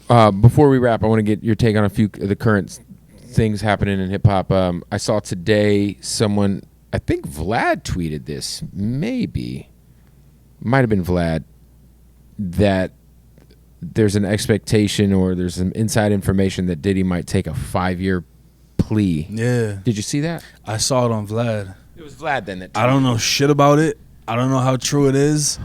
Before we wrap, I want to get your take on a few of the current things happening in hip hop. I saw today someone, I think Vlad tweeted this, maybe, might have been Vlad, that there's an expectation or there's some inside information that Diddy might take a 5-year plea. Yeah. Did you see that? I saw it on Vlad. It was Vlad then that tweeted. I don't know shit about it. I don't know how true it is.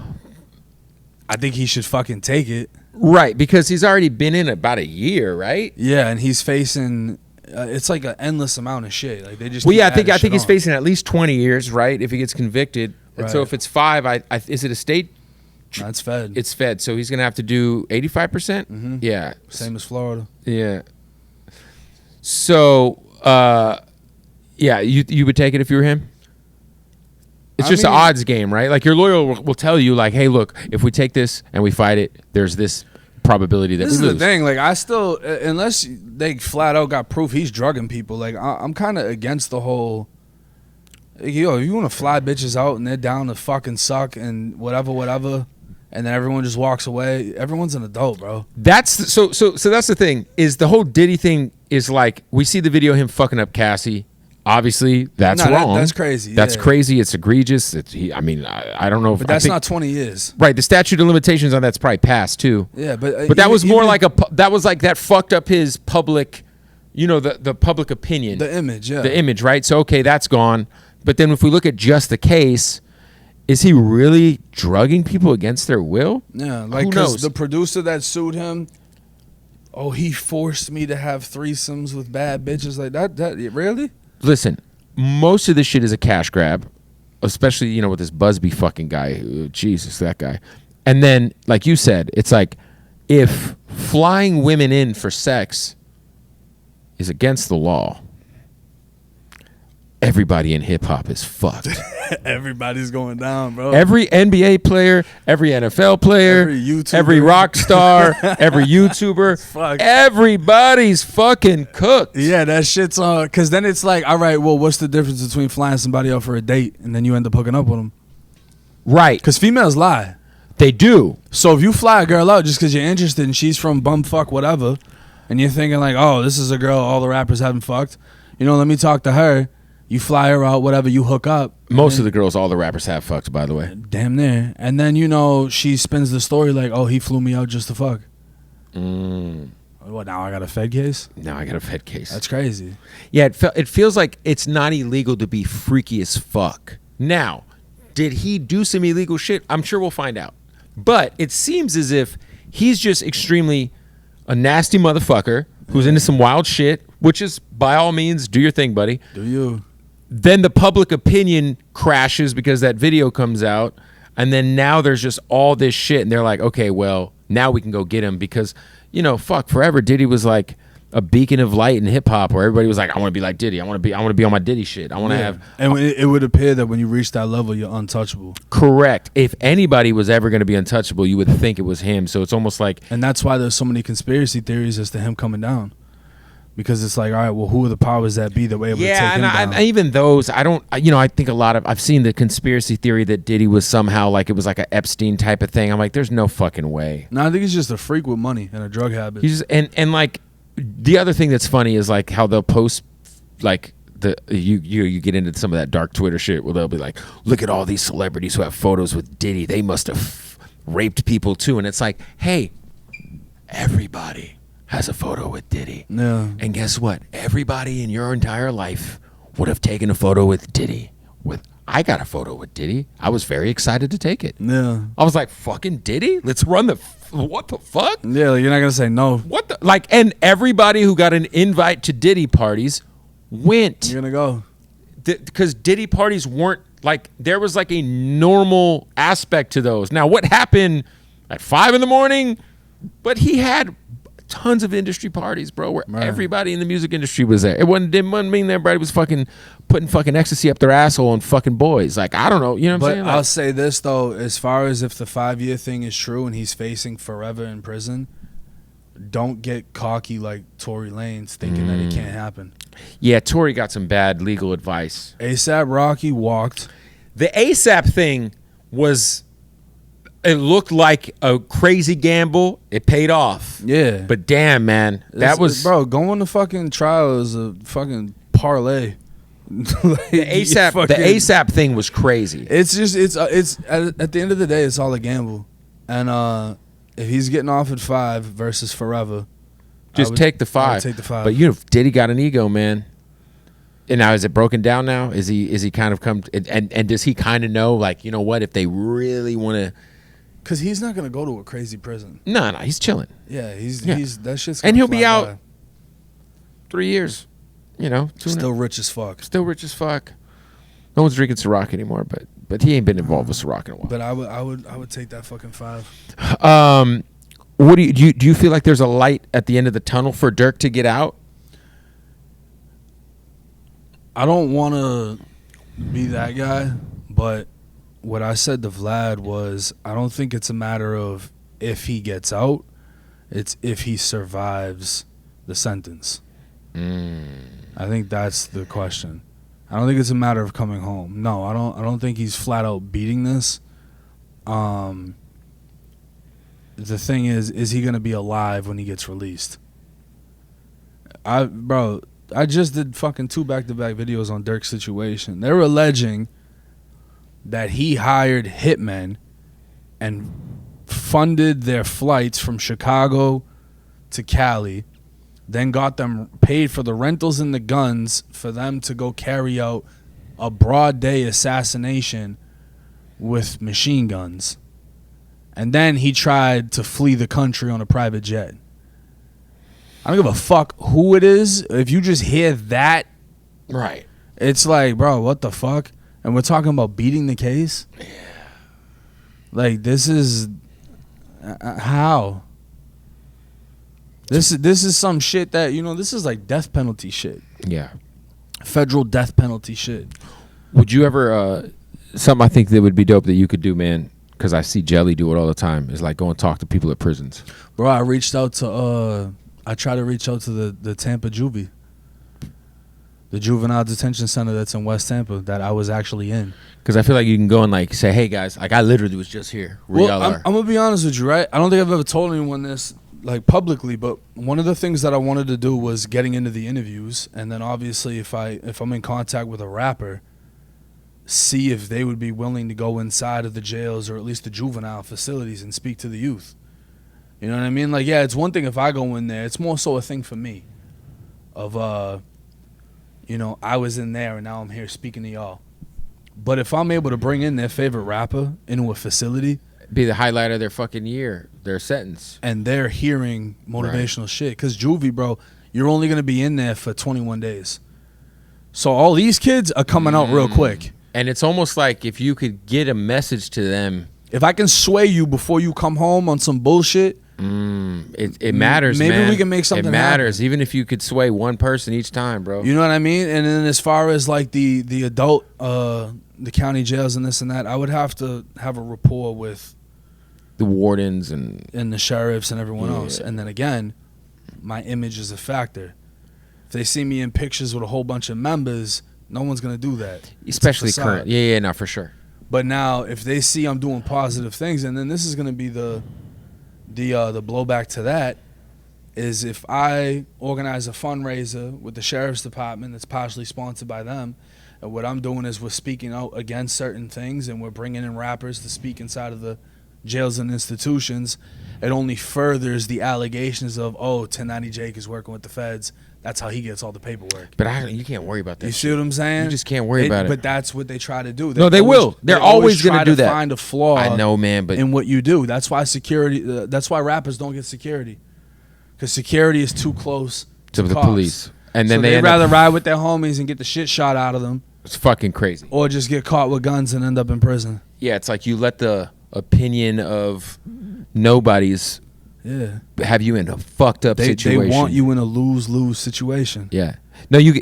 I think he should fucking take it. Right, because he's already been in about a year, right? Yeah, and he's facing it's like an endless amount of shit. Like they just I think he's facing at least 20 years, right? If he gets convicted. And so if it's 5, is it a state? No, it's fed. It's fed, so he's gonna have to do 85%. Mm-hmm. Yeah, same as Florida. Yeah. So, yeah, you would take it if you were him. It's just an odds game, right? Like your lawyer will tell you, like, hey, look, if we take this and we fight it, there's this probability that we lose. This is the thing. Like, I still, unless they flat out got proof he's drugging people, like, I'm kind of against the whole. Yo, if you want to fly bitches out and they're down to fucking suck and whatever, and then everyone just walks away. Everyone's an adult, bro. That's so that's the thing, is the whole Diddy thing is like, we see the video of him fucking up Cassie. Obviously, that's wrong. That's crazy. That's crazy. It's egregious. I don't know. But that's not 20 years. Right. The statute of limitations on that's probably passed too. Yeah, but that was more like that was like that fucked up his public, the public opinion. The image, yeah. The image, right? So, okay, that's gone. But then if we look at just the case, is he really drugging people against their will? Yeah, like, because the producer that sued him, he forced me to have threesomes with bad bitches. Like, that really? Listen, most of this shit is a cash grab, especially, with this Busby fucking guy. Jesus, that guy. And then, like you said, it's like, if flying women in for sex is against the law, everybody in hip-hop is fucked. Everybody's going down, bro. Every NBA player, every NFL player, every YouTuber, every rock star, every YouTuber, everybody's fucking cooked. Yeah, that shit's on. Because then it's like, all right, well, what's the difference between flying somebody out for a date and then you end up hooking up with them? Right. Because females lie. They do. So if you fly a girl out just because you're interested and she's from bumfuck whatever, and you're thinking like, oh, this is a girl all the rappers haven't fucked, let me talk to her. You fly her out, whatever, you hook up. Most of the girls all the rappers have fucked, by the way. Damn near. And then, she spins the story like, oh, he flew me out just to fuck. What, now I got a Fed case? Now I got a Fed case. That's crazy. Yeah, it feels like it's not illegal to be freaky as fuck. Now, did he do some illegal shit? I'm sure we'll find out. But it seems as if he's just extremely a nasty motherfucker who's into some wild shit, which is, by all means, do your thing, buddy. Do you? Then the public opinion crashes because that video comes out, and then now there's just all this shit, and they're like, okay, well, now we can go get him because, forever Diddy was like a beacon of light in hip hop, where everybody was like, I want to be like Diddy, I want to be on my Diddy shit, I want to have. And it would appear that when you reach that level, you're untouchable. Correct. If anybody was ever going to be untouchable, you would think it was him. So it's almost like, and that's why there's so many conspiracy theories as to him coming down. Because it's like, all right, well, who are the powers that be that were able to take him down? And even those, I don't, I think I've seen the conspiracy theory that Diddy was somehow like, it was like an Epstein type of thing. I'm like, there's no fucking way. No, I think he's just a freak with money and a drug habit. He's just, and like, the other thing that's funny is like how they'll post, like, you get into some of that dark Twitter shit where they'll be like, look at all these celebrities who have photos with Diddy. They must have raped people too. And it's like, hey, everybody has a photo with Diddy. Yeah. And guess what? Everybody in your entire life would have taken a photo with Diddy. I got a photo with Diddy. I was very excited to take it. Yeah. I was like, fucking Diddy? Let's run what the fuck? Yeah, like, you're not going to say no. What the? Like, and everybody who got an invite to Diddy parties went. You're going to go. Because Diddy parties weren't, like, there was like a normal aspect to those. Now, what happened at 5 a.m? But he had tons of industry parties, bro, where everybody in the music industry was there. It didn't mean that everybody was fucking putting fucking ecstasy up their asshole on fucking boys. Like, I don't know. You know what I'm saying? But I'll say this, though. As far as if the 5-year thing is true and he's facing forever in prison, don't get cocky like Tory Lanez thinking that it can't happen. Yeah, Tory got some bad legal advice. A$AP Rocky walked. The A$AP thing was, It looked like a crazy gamble. It paid off. Yeah. But damn, man, that was bro. Going to fucking trial is a fucking parlay. Like, the ASAP thing was crazy. It's just it's at the end of the day, it's all a gamble. And if he's getting off at 5 versus forever, just take the 5. I would take the 5. But Diddy got an ego, man. And now is it broken down now? Is he kind of come and does he kind of know, like, you know what, if they really want to? Because he's not gonna go to a crazy prison. No, he's chilling. Yeah, he's that shit's. And he'll be out 3 years. You know, still rich as fuck. Still rich as fuck. No one's drinking Ciroc anymore, but he ain't been involved with Ciroc in a while. But I would take that fucking 5. What do you feel like there's a light at the end of the tunnel for Durk to get out? I don't want to be that guy, but what I said to Vlad was I don't think it's a matter of if he gets out, it's if he survives the sentence. I think that's the question. I don't think it's a matter of coming home. No, I don't think he's flat out beating this. The thing is he going to be alive when he gets released? I just did fucking 2 back-to-back videos on Durk's situation. They were alleging that he hired hitmen and funded their flights from Chicago to Cali, then got them paid for the rentals and the guns for them to go carry out a broad day assassination with machine guns. And then he tried to flee the country on a private jet. I don't give a fuck who it is. If you just hear that, right, it's like, bro, what the fuck? And we're talking about beating the case? Yeah. Like, this is how? This is some shit that, this is like death penalty shit. Yeah. Federal death penalty shit. Would you ever, something I think that would be dope that you could do, man, because I see Jelly do it all the time, is like go and talk to people at prisons. Bro, I reached out to, I tried to reach out to the Tampa Juvie. The juvenile detention center that's in West Tampa that I was actually in. Because I feel like you can go and like say, hey guys, like I literally was just here. I'm gonna be honest with you, right? I don't think I've ever told anyone this like publicly, but one of the things that I wanted to do was getting into the interviews, and then obviously if I'm in contact with a rapper, see if they would be willing to go inside of the jails or at least the juvenile facilities and speak to the youth. You know what I mean? Like, yeah, it's one thing if I go in there. It's more so a thing for me of I was in there and now I'm here speaking to y'all. But if I'm able to bring in their favorite rapper into a facility, be the highlight of their fucking year, their sentence, and they're hearing motivational shit. Because juvie, bro, you're only gonna be in there for 21 days, so all these kids are coming out real quick. And it's almost like if you could get a message to them, if I can sway you before you come home on some bullshit. It matters. Maybe man. we can make something. It matters, happen. even if you could sway one person each time, bro. You know what I mean? And then as far as like the adult, the county jails and this and that, I would have to have a rapport with the wardens and the sheriffs and everyone else. And then again, my image is a factor. If they see me in pictures with a whole bunch of members, no one's gonna do that. Especially current. Yeah, no, for sure. But now, if they see I'm doing positive things, and then this is gonna be the blowback to that is if I organize a fundraiser with the sheriff's department that's partially sponsored by them, and what I'm doing is we're speaking out against certain things and we're bringing in rappers to speak inside of the jails and institutions, it only furthers the allegations of, 1090 Jake is working with the feds. That's how he gets all the paperwork. But you can't worry about that. You see what I'm saying? You just can't worry about it. But that's what they try to do. No, they will. They're always going to do that. Find a flaw. I know, man. But in what you do, that's why security. That's why rappers don't get security, because security is too close to the police, and then they'd rather ride with their homies and get the shit shot out of them. It's fucking crazy. Or just get caught with guns and end up in prison. Yeah, it's like you let the opinion of nobody's have you in a fucked up situation. They want you in a lose-lose situation. Yeah. No, you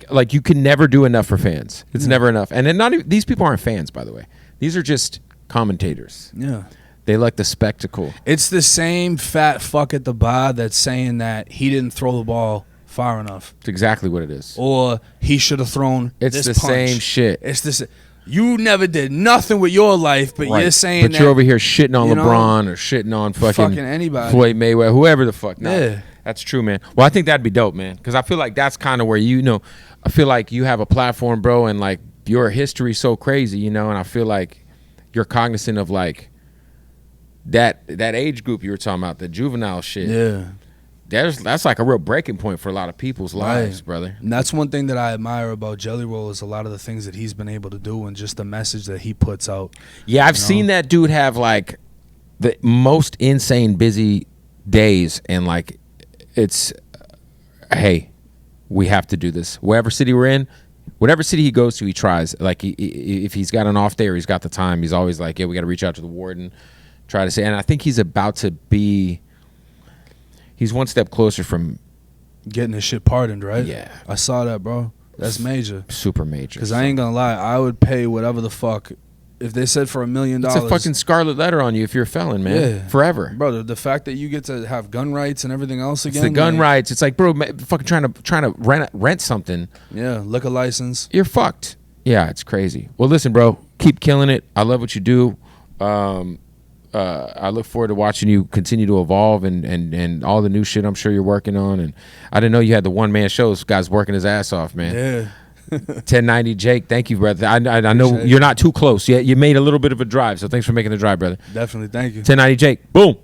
like you can never do enough for fans. It's never enough. And then not even, these people aren't fans, by the way. These are just commentators. Yeah. They like the spectacle. It's the same fat fuck at the bar that's saying that he didn't throw the ball far enough. It's exactly what it is. Or he should have thrown It's this the punch. same shit. It's this. You never did nothing with your life, but you're saying but you're over here shitting on you know, LeBron or shitting on fucking anybody. Floyd Mayweather, whoever the fuck. No, Yeah. that's true, man. Well, I think that'd be dope, man, because I feel like that's kind of where I feel like you have a platform, bro, and like your history's so crazy, you know, and I feel like you're cognizant of like that age group you were talking about, the juvenile shit. Yeah. That's like a real breaking point for a lot of people's lives, brother. And that's one thing that I admire about Jelly Roll is a lot of the things that he's been able to do and just the message that he puts out. Yeah, I've seen that dude have like the most insane busy days, and like it's, hey, we have to do this. Whatever city we're in, whatever city he goes to, he tries. Like if he's got an off day or he's got the time, he's always like, yeah, we got to reach out to the warden, try to say. And I think he's about to be. He's one step closer from getting his shit pardoned, right? Yeah. I saw that, bro. That's major. Super major. Because I ain't gonna lie, I would pay whatever the fuck. If they said for $1 million. It's a fucking scarlet letter on you if you're a felon, man. Yeah. Forever. Bro, the fact that you get to have gun rights and everything else again. It's the gun rights. It's like, bro, fucking trying to rent something. Yeah, liquor license. You're fucked. Yeah, it's crazy. Well, listen, bro, keep killing it. I love what you do. I look forward to watching you continue to evolve and all the new shit I'm sure you're working on. And I didn't know you had the one-man shows. This guy's working his ass off, man. Yeah. 1090 Jake, thank you, brother. I know you're not too close yet. You made a little bit of a drive, so thanks for making the drive, brother. Definitely, thank you. 1090 Jake, boom.